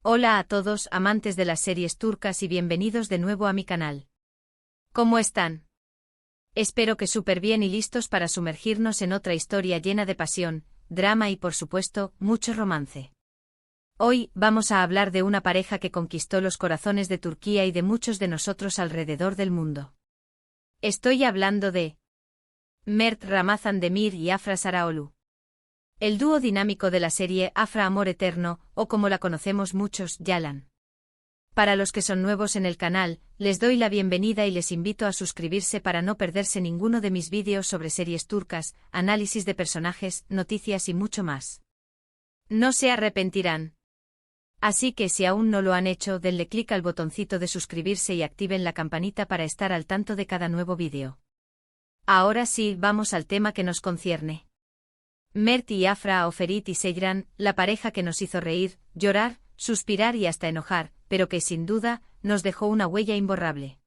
Hola a todos, amantes de las series turcas y bienvenidos de nuevo a mi canal. ¿Cómo están? Espero que súper bien y listos para sumergirnos en otra historia llena de pasión, drama y por supuesto, mucho romance. Hoy, vamos a hablar de una pareja que conquistó los corazones de Turquía y de muchos de nosotros alrededor del mundo. Estoy hablando de Mert Ramazan Demir y Afra Saraoğlu. El dúo dinámico de la serie Afra Amor Eterno, o como la conocemos muchos, Yalan. Para los que son nuevos en el canal, les doy la bienvenida y les invito a suscribirse para no perderse ninguno de mis vídeos sobre series turcas, análisis de personajes, noticias y mucho más. No se arrepentirán. Así que si aún no lo han hecho, denle clic al botoncito de suscribirse y activen la campanita para estar al tanto de cada nuevo vídeo. Ahora sí, vamos al tema que nos concierne. Mert y Afra o Ferit y Seyran, la pareja que nos hizo reír, llorar, suspirar y hasta enojar, pero que sin duda, nos dejó una huella imborrable.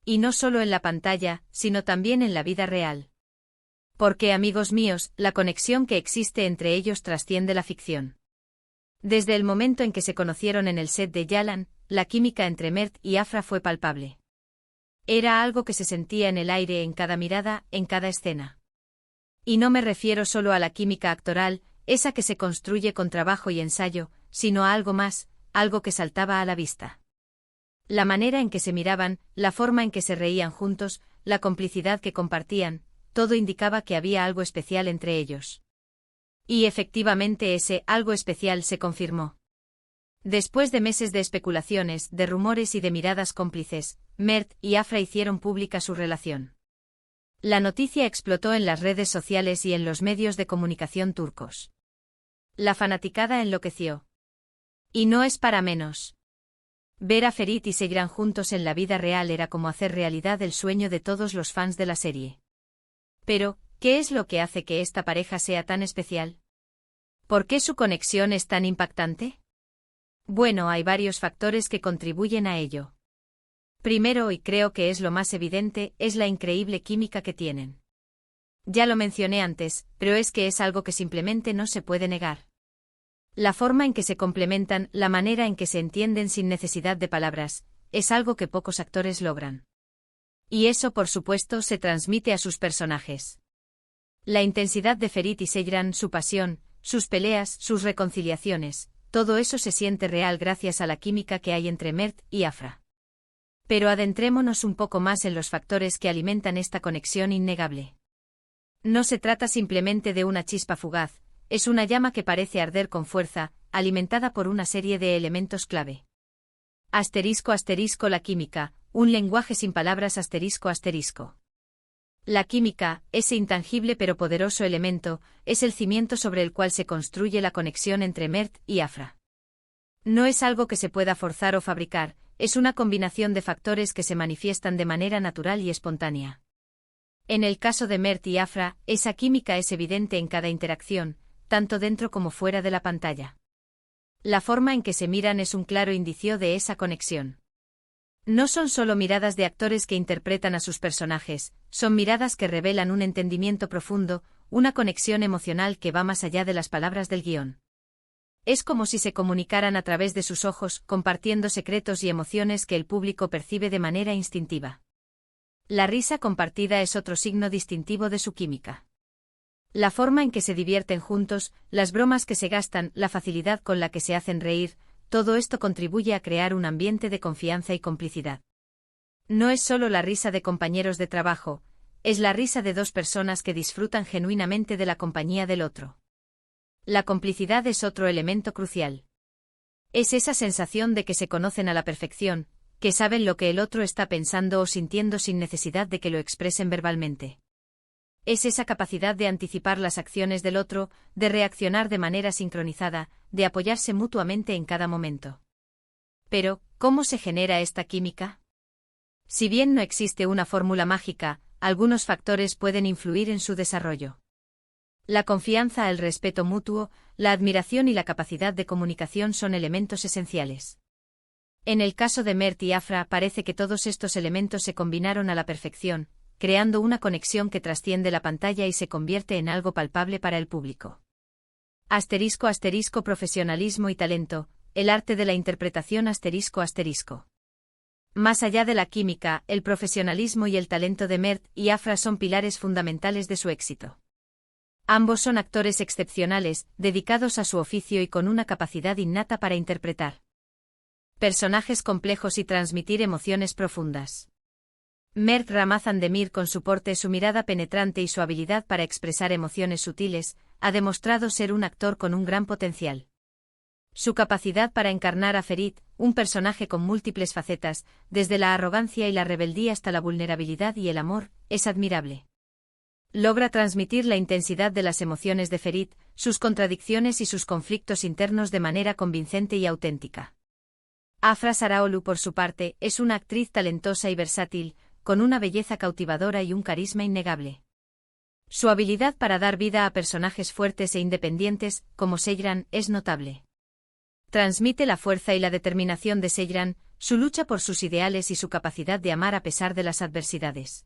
Y no solo en la pantalla, sino también en la vida real. Porque, amigos míos, la conexión que existe entre ellos trasciende la ficción. Desde el momento en que se conocieron en el set de Yalan, la química entre Mert y Afra fue palpable. Era algo que se sentía en el aire, en cada mirada, en cada escena. Y no me refiero solo a la química actoral, esa que se construye con trabajo y ensayo, sino a algo más, algo que saltaba a la vista. La manera en que se miraban, la forma en que se reían juntos, la complicidad que compartían, todo indicaba que había algo especial entre ellos. Y efectivamente ese algo especial se confirmó. Después de meses de especulaciones, de rumores y de miradas cómplices, Mert y Afra hicieron pública su relación. La noticia explotó en las redes sociales y en los medios de comunicación turcos. La fanaticada enloqueció. Y no es para menos. Ver a Ferit y Seyran juntos en la vida real era como hacer realidad el sueño de todos los fans de la serie. Pero, ¿qué es lo que hace que esta pareja sea tan especial? ¿Por qué su conexión es tan impactante? Bueno, hay varios factores que contribuyen a ello. Primero, y creo que es lo más evidente, es la increíble química que tienen. Ya lo mencioné antes, pero es que es algo que simplemente no se puede negar. La forma en que se complementan, la manera en que se entienden sin necesidad de palabras, es algo que pocos actores logran. Y eso, por supuesto, se transmite a sus personajes. La intensidad de Ferit y Seyran, su pasión, sus peleas, sus reconciliaciones, todo eso se siente real gracias a la química que hay entre Mert y Afra. Pero adentrémonos un poco más en los factores que alimentan esta conexión innegable. No se trata simplemente de una chispa fugaz, es una llama que parece arder con fuerza, alimentada por una serie de elementos clave. Asterisco asterisco la química, un lenguaje sin palabras asterisco asterisco. La química, ese intangible pero poderoso elemento, es el cimiento sobre el cual se construye la conexión entre Mert y Afra. No es algo que se pueda forzar o fabricar, es una combinación de factores que se manifiestan de manera natural y espontánea. En el caso de Mert y Afra, esa química es evidente en cada interacción, tanto dentro como fuera de la pantalla. La forma en que se miran es un claro indicio de esa conexión. No son solo miradas de actores que interpretan a sus personajes, son miradas que revelan un entendimiento profundo, una conexión emocional que va más allá de las palabras del guión. Es como si se comunicaran a través de sus ojos, compartiendo secretos y emociones que el público percibe de manera instintiva. La risa compartida es otro signo distintivo de su química. La forma en que se divierten juntos, las bromas que se gastan, la facilidad con la que se hacen reír, todo esto contribuye a crear un ambiente de confianza y complicidad. No es solo la risa de compañeros de trabajo, es la risa de dos personas que disfrutan genuinamente de la compañía del otro. La complicidad es otro elemento crucial. Es esa sensación de que se conocen a la perfección, que saben lo que el otro está pensando o sintiendo sin necesidad de que lo expresen verbalmente. Es esa capacidad de anticipar las acciones del otro, de reaccionar de manera sincronizada, de apoyarse mutuamente en cada momento. Pero, ¿cómo se genera esta química? Si bien no existe una fórmula mágica, algunos factores pueden influir en su desarrollo. La confianza, el respeto mutuo, la admiración y la capacidad de comunicación son elementos esenciales. En el caso de Mert y Afra parece que todos estos elementos se combinaron a la perfección, creando una conexión que trasciende la pantalla y se convierte en algo palpable para el público. Asterisco asterisco profesionalismo y talento, el arte de la interpretación ***. Más allá de la química, el profesionalismo y el talento de Mert y Afra son pilares fundamentales de su éxito. Ambos son actores excepcionales, dedicados a su oficio y con una capacidad innata para interpretar personajes complejos y transmitir emociones profundas. Mert Ramazan Demir, con su porte, su mirada penetrante y su habilidad para expresar emociones sutiles, ha demostrado ser un actor con un gran potencial. Su capacidad para encarnar a Ferit, un personaje con múltiples facetas, desde la arrogancia y la rebeldía hasta la vulnerabilidad y el amor, es admirable. Logra transmitir la intensidad de las emociones de Ferit, sus contradicciones y sus conflictos internos de manera convincente y auténtica. Afra Saraolu, por su parte, es una actriz talentosa y versátil, con una belleza cautivadora y un carisma innegable. Su habilidad para dar vida a personajes fuertes e independientes, como Seyran, es notable. Transmite la fuerza y la determinación de Seyran, su lucha por sus ideales y su capacidad de amar a pesar de las adversidades.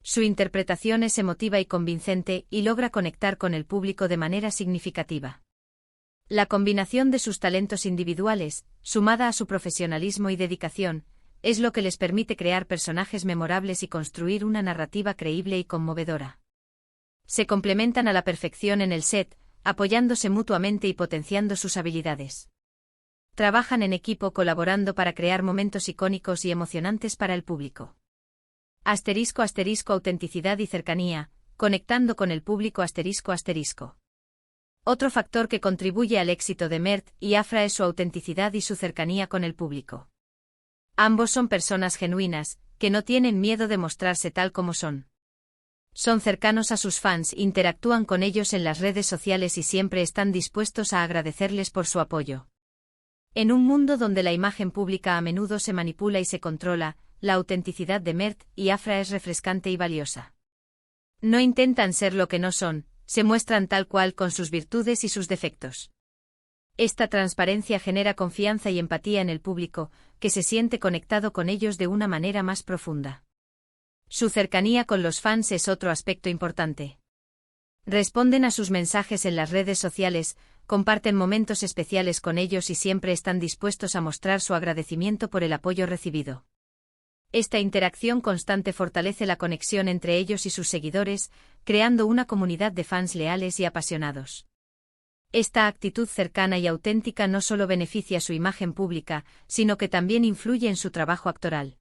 Su interpretación es emotiva y convincente y logra conectar con el público de manera significativa. La combinación de sus talentos individuales, sumada a su profesionalismo y dedicación, es lo que les permite crear personajes memorables y construir una narrativa creíble y conmovedora. Se complementan a la perfección en el set, apoyándose mutuamente y potenciando sus habilidades. Trabajan en equipo colaborando para crear momentos icónicos y emocionantes para el público. ***, autenticidad y cercanía, conectando con el público ***. Otro factor que contribuye al éxito de Mert y Afra es su autenticidad y su cercanía con el público. Ambos son personas genuinas, que no tienen miedo de mostrarse tal como son. Son cercanos a sus fans, interactúan con ellos en las redes sociales y siempre están dispuestos a agradecerles por su apoyo. En un mundo donde la imagen pública a menudo se manipula y se controla, la autenticidad de Mert y Afra es refrescante y valiosa. No intentan ser lo que no son, se muestran tal cual con sus virtudes y sus defectos. Esta transparencia genera confianza y empatía en el público, que se siente conectado con ellos de una manera más profunda. Su cercanía con los fans es otro aspecto importante. Responden a sus mensajes en las redes sociales, comparten momentos especiales con ellos y siempre están dispuestos a mostrar su agradecimiento por el apoyo recibido. Esta interacción constante fortalece la conexión entre ellos y sus seguidores, creando una comunidad de fans leales y apasionados. Esta actitud cercana y auténtica no solo beneficia su imagen pública, sino que también influye en su trabajo actoral.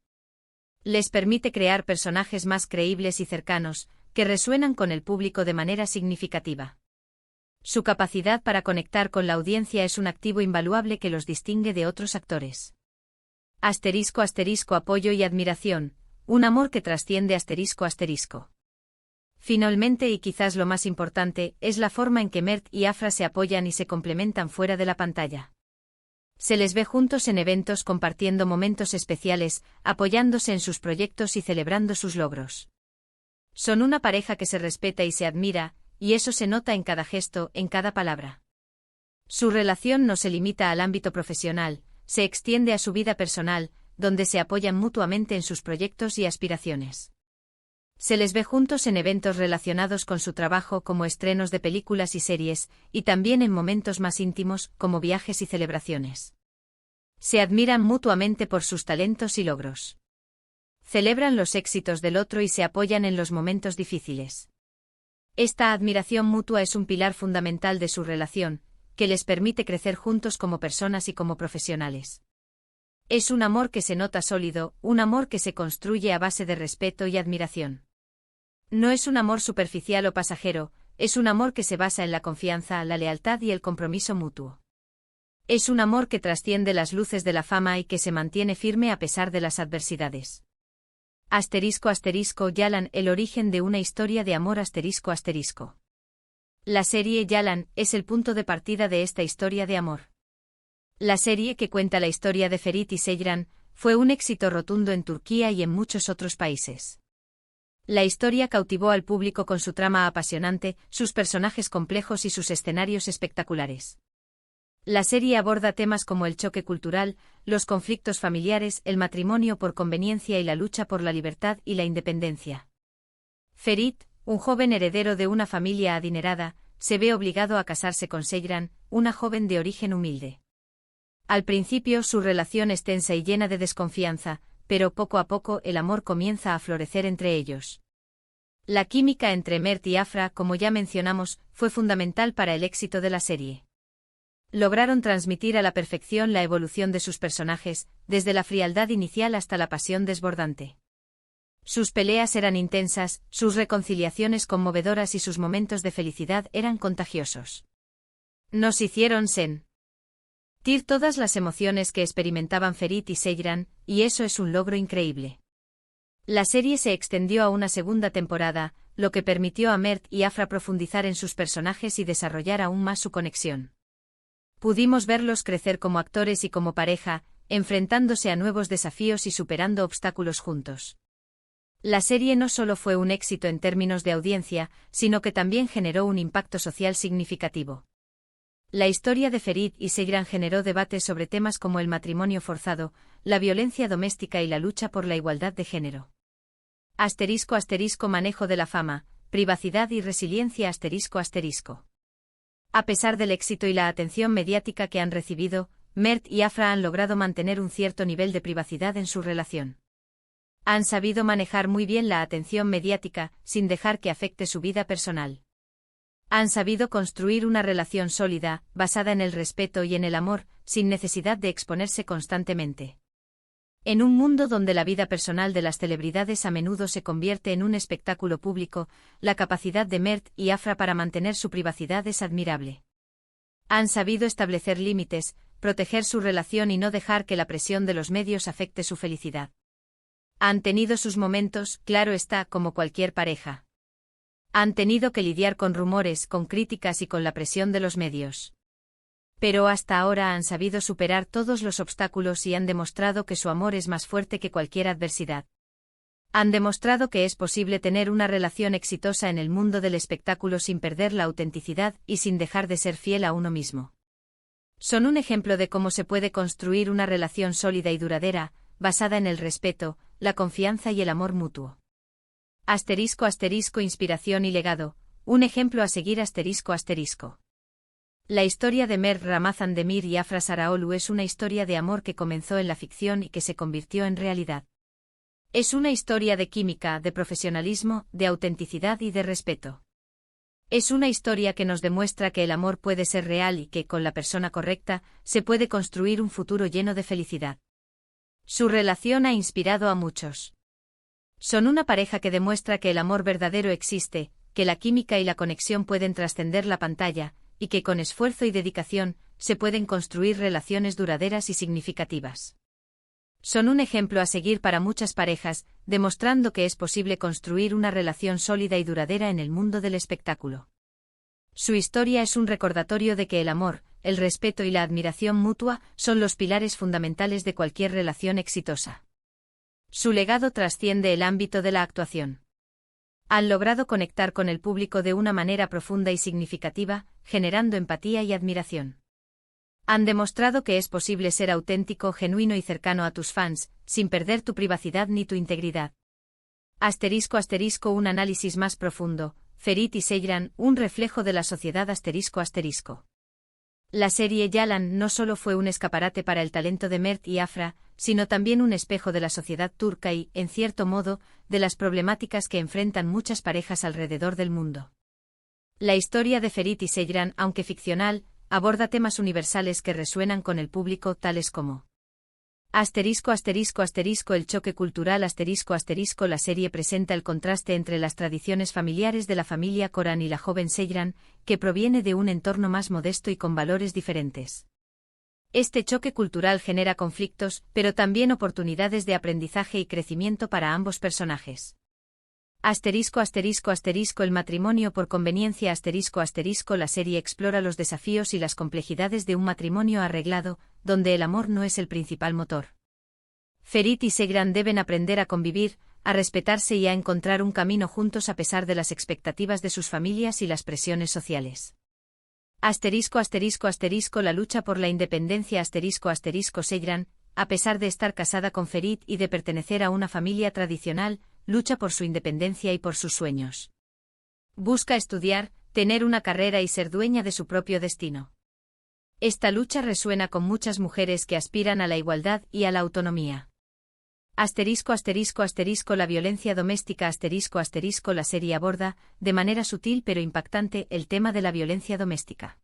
Les permite crear personajes más creíbles y cercanos, que resuenan con el público de manera significativa. Su capacidad para conectar con la audiencia es un activo invaluable que los distingue de otros actores. ***, apoyo y admiración, un amor que trasciende ***. Finalmente, y quizás lo más importante, es la forma en que Mert y Afra se apoyan y se complementan fuera de la pantalla. Se les ve juntos en eventos, compartiendo momentos especiales, apoyándose en sus proyectos y celebrando sus logros. Son una pareja que se respeta y se admira, y eso se nota en cada gesto, en cada palabra. Su relación no se limita al ámbito profesional, se extiende a su vida personal, donde se apoyan mutuamente en sus proyectos y aspiraciones. Se les ve juntos en eventos relacionados con su trabajo, como estrenos de películas y series, y también en momentos más íntimos, como viajes y celebraciones. Se admiran mutuamente por sus talentos y logros. Celebran los éxitos del otro y se apoyan en los momentos difíciles. Esta admiración mutua es un pilar fundamental de su relación, que les permite crecer juntos como personas y como profesionales. Es un amor que se nota sólido, un amor que se construye a base de respeto y admiración. No es un amor superficial o pasajero, es un amor que se basa en la confianza, la lealtad y el compromiso mutuo. Es un amor que trasciende las luces de la fama y que se mantiene firme a pesar de las adversidades. ***, Yalan, el origen de una historia de amor ***. La serie Yalan es el punto de partida de esta historia de amor. La serie, que cuenta la historia de Ferit y Seyran, fue un éxito rotundo en Turquía y en muchos otros países. La historia cautivó al público con su trama apasionante, sus personajes complejos y sus escenarios espectaculares. La serie aborda temas como el choque cultural, los conflictos familiares, el matrimonio por conveniencia y la lucha por la libertad y la independencia. Ferit, un joven heredero de una familia adinerada, se ve obligado a casarse con Seyran, una joven de origen humilde. Al principio su relación es tensa y llena de desconfianza, pero poco a poco el amor comienza a florecer entre ellos. La química entre Mert y Afra, como ya mencionamos, fue fundamental para el éxito de la serie. Lograron transmitir a la perfección la evolución de sus personajes, desde la frialdad inicial hasta la pasión desbordante. Sus peleas eran intensas, sus reconciliaciones conmovedoras y sus momentos de felicidad eran contagiosos. Nos hicieron sentir todas las emociones que experimentaban Ferit y Seyran, y eso es un logro increíble. La serie se extendió a una segunda temporada, lo que permitió a Mert y Afra profundizar en sus personajes y desarrollar aún más su conexión. Pudimos verlos crecer como actores y como pareja, enfrentándose a nuevos desafíos y superando obstáculos juntos. La serie no solo fue un éxito en términos de audiencia, sino que también generó un impacto social significativo. La historia de Ferit y Seyran generó debates sobre temas como el matrimonio forzado, la violencia doméstica y la lucha por la igualdad de género. *** Manejo de la fama, privacidad y resiliencia ***. A pesar del éxito y la atención mediática que han recibido, Mert y Afra han logrado mantener un cierto nivel de privacidad en su relación. Han sabido manejar muy bien la atención mediática, sin dejar que afecte su vida personal. Han sabido construir una relación sólida, basada en el respeto y en el amor, sin necesidad de exponerse constantemente. En un mundo donde la vida personal de las celebridades a menudo se convierte en un espectáculo público, la capacidad de Mert y Afra para mantener su privacidad es admirable. Han sabido establecer límites, proteger su relación y no dejar que la presión de los medios afecte su felicidad. Han tenido sus momentos, claro está, como cualquier pareja. Han tenido que lidiar con rumores, con críticas y con la presión de los medios. Pero hasta ahora han sabido superar todos los obstáculos y han demostrado que su amor es más fuerte que cualquier adversidad. Han demostrado que es posible tener una relación exitosa en el mundo del espectáculo sin perder la autenticidad y sin dejar de ser fiel a uno mismo. Son un ejemplo de cómo se puede construir una relación sólida y duradera, basada en el respeto, la confianza y el amor mutuo. *** Inspiración y legado, un ejemplo a seguir ***. La historia de Mert Ramazan Demir y Afra Saraolu es una historia de amor que comenzó en la ficción y que se convirtió en realidad. Es una historia de química, de profesionalismo, de autenticidad y de respeto. Es una historia que nos demuestra que el amor puede ser real y que, con la persona correcta, se puede construir un futuro lleno de felicidad. Su relación ha inspirado a muchos. Son una pareja que demuestra que el amor verdadero existe, que la química y la conexión pueden trascender la pantalla, y que con esfuerzo y dedicación, se pueden construir relaciones duraderas y significativas. Son un ejemplo a seguir para muchas parejas, demostrando que es posible construir una relación sólida y duradera en el mundo del espectáculo. Su historia es un recordatorio de que el amor, el respeto y la admiración mutua son los pilares fundamentales de cualquier relación exitosa. Su legado trasciende el ámbito de la actuación. Han logrado conectar con el público de una manera profunda y significativa, generando empatía y admiración. Han demostrado que es posible ser auténtico, genuino y cercano a tus fans, sin perder tu privacidad ni tu integridad. ***. Un análisis más profundo, Ferit y Seyran, un reflejo de la sociedad ***. La serie Yalan no solo fue un escaparate para el talento de Mert y Afra, sino también un espejo de la sociedad turca y, en cierto modo, de las problemáticas que enfrentan muchas parejas alrededor del mundo. La historia de Ferit y Seyran, aunque ficcional, aborda temas universales que resuenan con el público, tales como el choque cultural La serie presenta el contraste entre las tradiciones familiares de la familia Koran y la joven Seyran, que proviene de un entorno más modesto y con valores diferentes. Este choque cultural genera conflictos, pero también oportunidades de aprendizaje y crecimiento para ambos personajes. El matrimonio por conveniencia La serie explora los desafíos y las complejidades de un matrimonio arreglado, donde el amor no es el principal motor. Ferit y Seyran deben aprender a convivir, a respetarse y a encontrar un camino juntos a pesar de las expectativas de sus familias y las presiones sociales. La lucha por la independencia Seyran, a pesar de estar casada con Ferit y de pertenecer a una familia tradicional, lucha por su independencia y por sus sueños. Busca estudiar, tener una carrera y ser dueña de su propio destino. Esta lucha resuena con muchas mujeres que aspiran a la igualdad y a la autonomía. Asterisco asterisco asterisco la violencia doméstica asterisco asterisco la serie aborda, de manera sutil pero impactante, el tema de la violencia doméstica.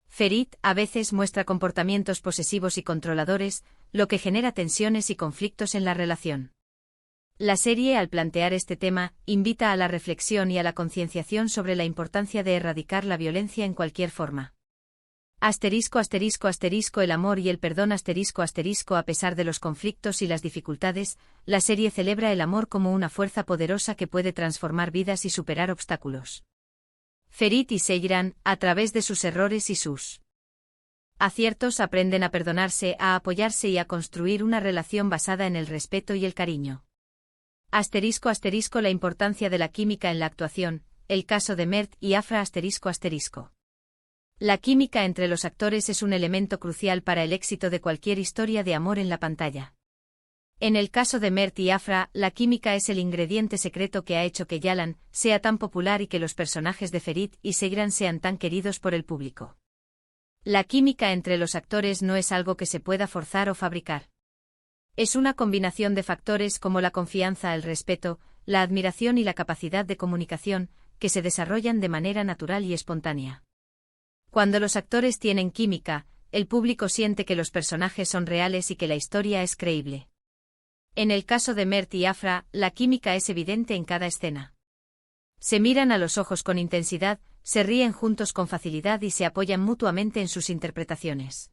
Ferit a veces muestra comportamientos posesivos y controladores, lo que genera tensiones y conflictos en la relación. La serie, al plantear este tema, invita a la reflexión y a la concienciación sobre la importancia de erradicar la violencia en cualquier forma. Asterisco asterisco asterisco el amor y el perdón asterisco asterisco a pesar de los conflictos y las dificultades, la serie celebra el amor como una fuerza poderosa que puede transformar vidas y superar obstáculos. Ferit y Seyran, a través de sus errores y sus aciertos, aprenden a perdonarse, a apoyarse y a construir una relación basada en el respeto y el cariño. Asterisco asterisco la importancia de la química en la actuación, el caso de Mert y Afra asterisco asterisco. La química entre los actores es un elemento crucial para el éxito de cualquier historia de amor en la pantalla. En el caso de Mert y Afra, la química es el ingrediente secreto que ha hecho que Yalan sea tan popular y que los personajes de Ferit y Seyran sean tan queridos por el público. La química entre los actores no es algo que se pueda forzar o fabricar. Es una combinación de factores como la confianza, el respeto, la admiración y la capacidad de comunicación, que se desarrollan de manera natural y espontánea. Cuando los actores tienen química, el público siente que los personajes son reales y que la historia es creíble. En el caso de Mert y Afra, la química es evidente en cada escena. Se miran a los ojos con intensidad, se ríen juntos con facilidad y se apoyan mutuamente en sus interpretaciones.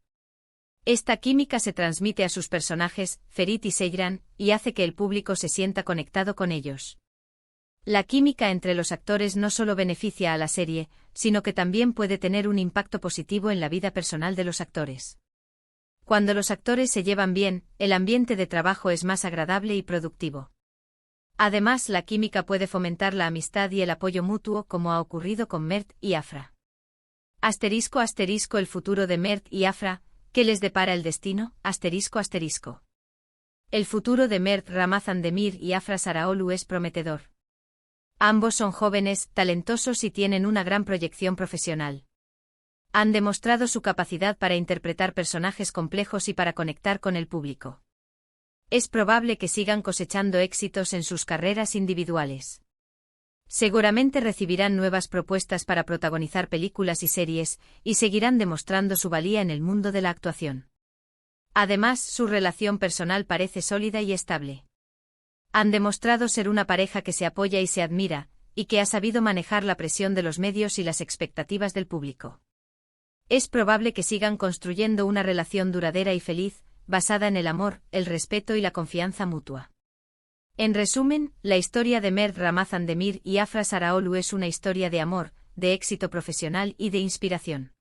Esta química se transmite a sus personajes, Ferit y Seyran, y hace que el público se sienta conectado con ellos. La química entre los actores no solo beneficia a la serie, sino que también puede tener un impacto positivo en la vida personal de los actores. Cuando los actores se llevan bien, el ambiente de trabajo es más agradable y productivo. Además, la química puede fomentar la amistad y el apoyo mutuo, como ha ocurrido con Mert y Afra. Asterisco asterisco el futuro de Mert y Afra, ¿qué les depara el destino? Asterisco asterisco. El futuro de Mert Ramazan Demir y Afra Saraolu es prometedor. Ambos son jóvenes, talentosos y tienen una gran proyección profesional. Han demostrado su capacidad para interpretar personajes complejos y para conectar con el público. Es probable que sigan cosechando éxitos en sus carreras individuales. Seguramente recibirán nuevas propuestas para protagonizar películas y series, y seguirán demostrando su valía en el mundo de la actuación. Además, su relación personal parece sólida y estable. Han demostrado ser una pareja que se apoya y se admira, y que ha sabido manejar la presión de los medios y las expectativas del público. Es probable que sigan construyendo una relación duradera y feliz, basada en el amor, el respeto y la confianza mutua. En resumen, la historia de Mert Ramazan Demir y Afra Saraolu es una historia de amor, de éxito profesional y de inspiración.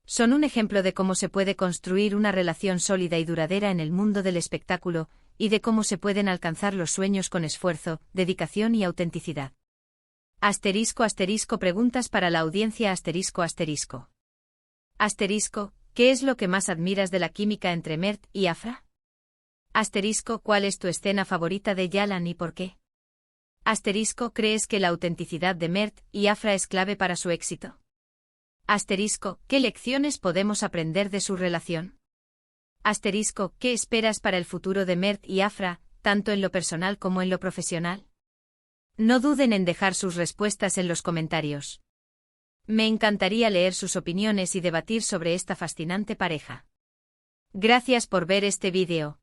Son un ejemplo de cómo se puede construir una relación sólida y duradera en el mundo del espectáculo, y de cómo se pueden alcanzar los sueños con esfuerzo, dedicación y autenticidad. Asterisco asterisco preguntas para la audiencia asterisco asterisco. Asterisco, ¿qué es lo que más admiras de la química entre Mert y Afra? Asterisco, ¿cuál es tu escena favorita de Yalan y por qué? Asterisco, ¿crees que la autenticidad de Mert y Afra es clave para su éxito? Asterisco, ¿qué lecciones podemos aprender de su relación? Asterisco, ¿qué esperas para el futuro de Mert y Afra, tanto en lo personal como en lo profesional? No duden en dejar sus respuestas en los comentarios. Me encantaría leer sus opiniones y debatir sobre esta fascinante pareja. Gracias por ver este vídeo.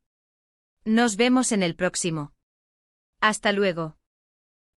Nos vemos en el próximo. Hasta luego.